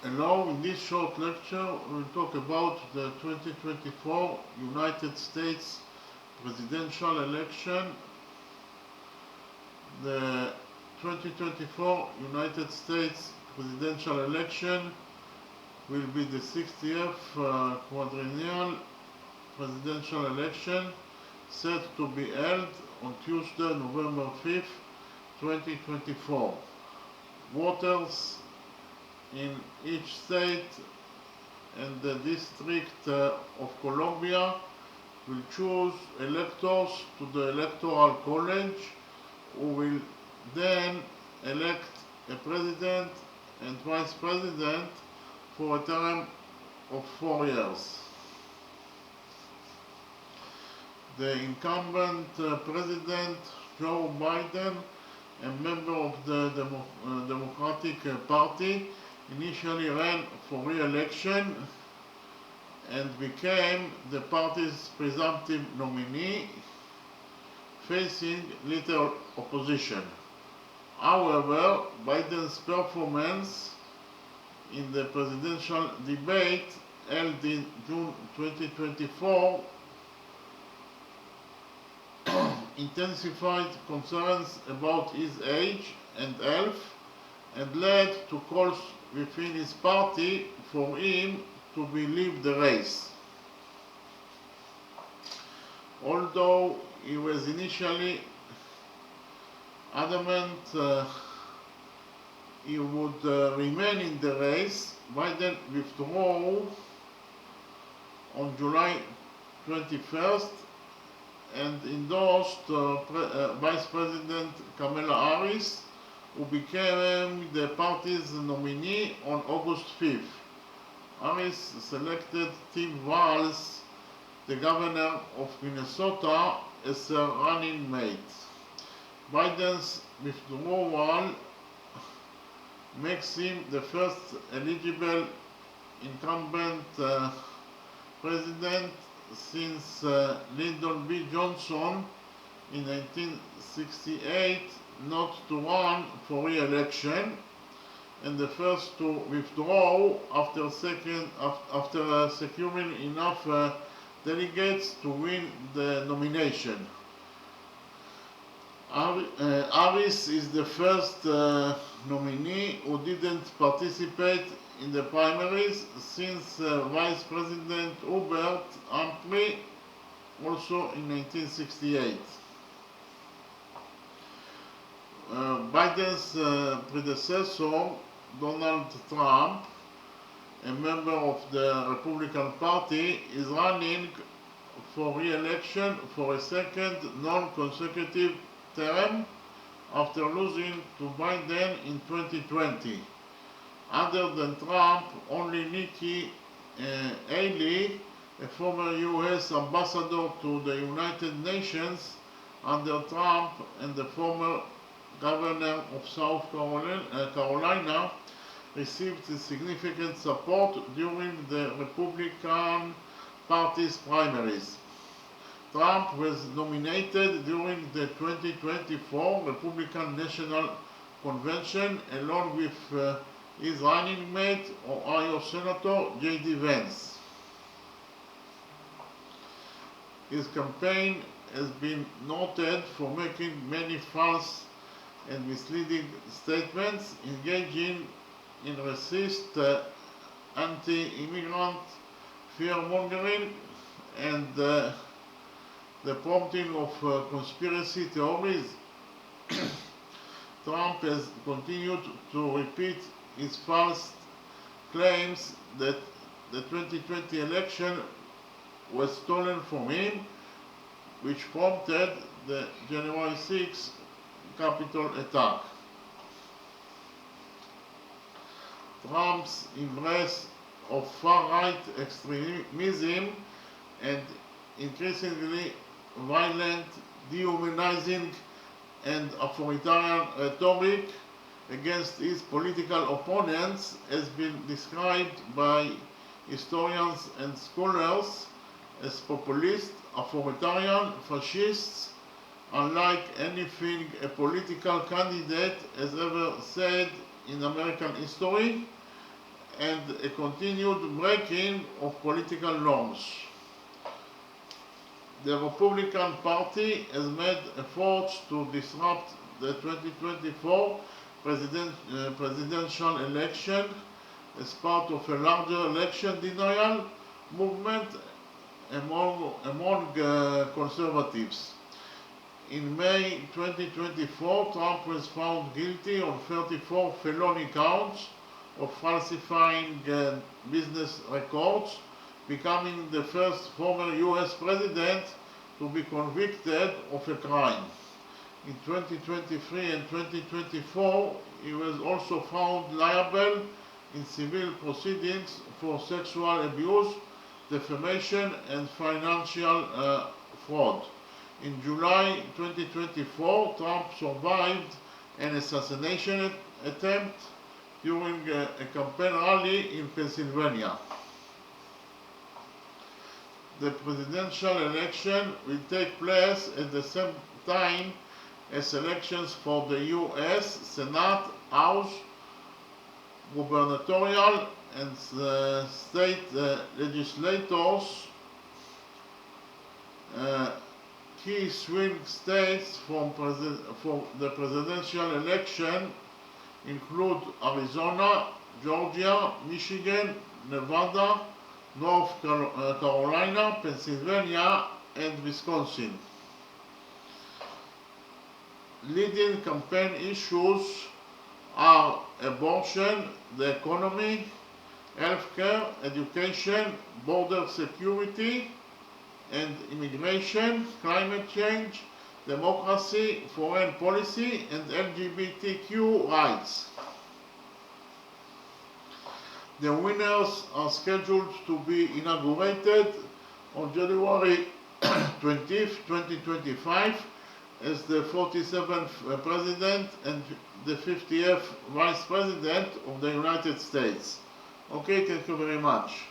Hello, in this short lecture we'll talk about the 2024 United States presidential election. The 2024 United States presidential election will be the 60th quadrennial presidential election set to be held on Tuesday, November 5th, 2024. Voters in each state and the District of Columbia will choose electors to the Electoral College, who will then elect a president and vice president for a term of 4 years. The incumbent president, Joe Biden, a member of the Democratic Party, initially ran for re-election and became the party's presumptive nominee, facing little opposition. However, Biden's performance in the presidential debate held in June 2024 intensified concerns about his age and health and led to calls within his party for him to leave the race. Although he was initially adamant he would remain in the race, Biden withdrew on July 21st and endorsed Vice President Kamala Harris, who became the party's nominee on August 5th. Harris selected Tim Walz, the governor of Minnesota, as her running mate. Biden's withdrawal makes him the first eligible incumbent president since Lyndon B. Johnson in 1968 not to run for re-election, and the first to withdraw after securing enough delegates to win the nomination. Harris is the first nominee who didn't participate in the primaries since Vice President Hubert Humphrey, also in 1968. Biden's predecessor, Donald Trump, a member of the Republican Party, is running for re-election for a second non-consecutive term after losing to Biden in 2020. Other than Trump, only Nikki Haley, a former US ambassador to the United Nations under Trump and the former governor of South Carolina, received significant support during the Republican Party's primaries. Trump was nominated during the 2024 Republican National Convention along with his running mate, Ohio Senator J.D. Vance. His campaign has been noted for making many false and misleading statements, engaging in racist, anti-immigrant fear-mongering, and the prompting of conspiracy theories. Trump has continued to repeat his false claims that the 2020 election was stolen from him, which prompted the January 6th Capitol attack. Trump's embrace of far-right extremism and increasingly violent, dehumanizing, and authoritarian rhetoric against his political opponents has been described by historians and scholars as populist, authoritarian, fascists, unlike anything a political candidate has ever said in American history, and a continued breaking of political norms. The Republican Party has made efforts to disrupt the 2024 presidential election as part of a larger election denial movement among conservatives. In May 2024, Trump was found guilty on 34 felony counts of falsifying business records, becoming the first former US president to be convicted of a crime. In 2023 and 2024, he was also found liable in civil proceedings for sexual abuse, defamation, and financial fraud. In July 2024, Trump survived an assassination attempt during a campaign rally in Pennsylvania. The presidential election will take place at the same time as elections for the US Senate, House, gubernatorial, and state legislators. Key swing states for the presidential election include Arizona, Georgia, Michigan, Nevada, North Carolina, Pennsylvania, and Wisconsin. Leading campaign issues are abortion, the economy, healthcare, education, border security and immigration, climate change, democracy, foreign policy, and LGBTQ rights. The winners are scheduled to be inaugurated on January 20th, 2025 as the 47th President and the 50th Vice President of the United States. Okay, thank you very much.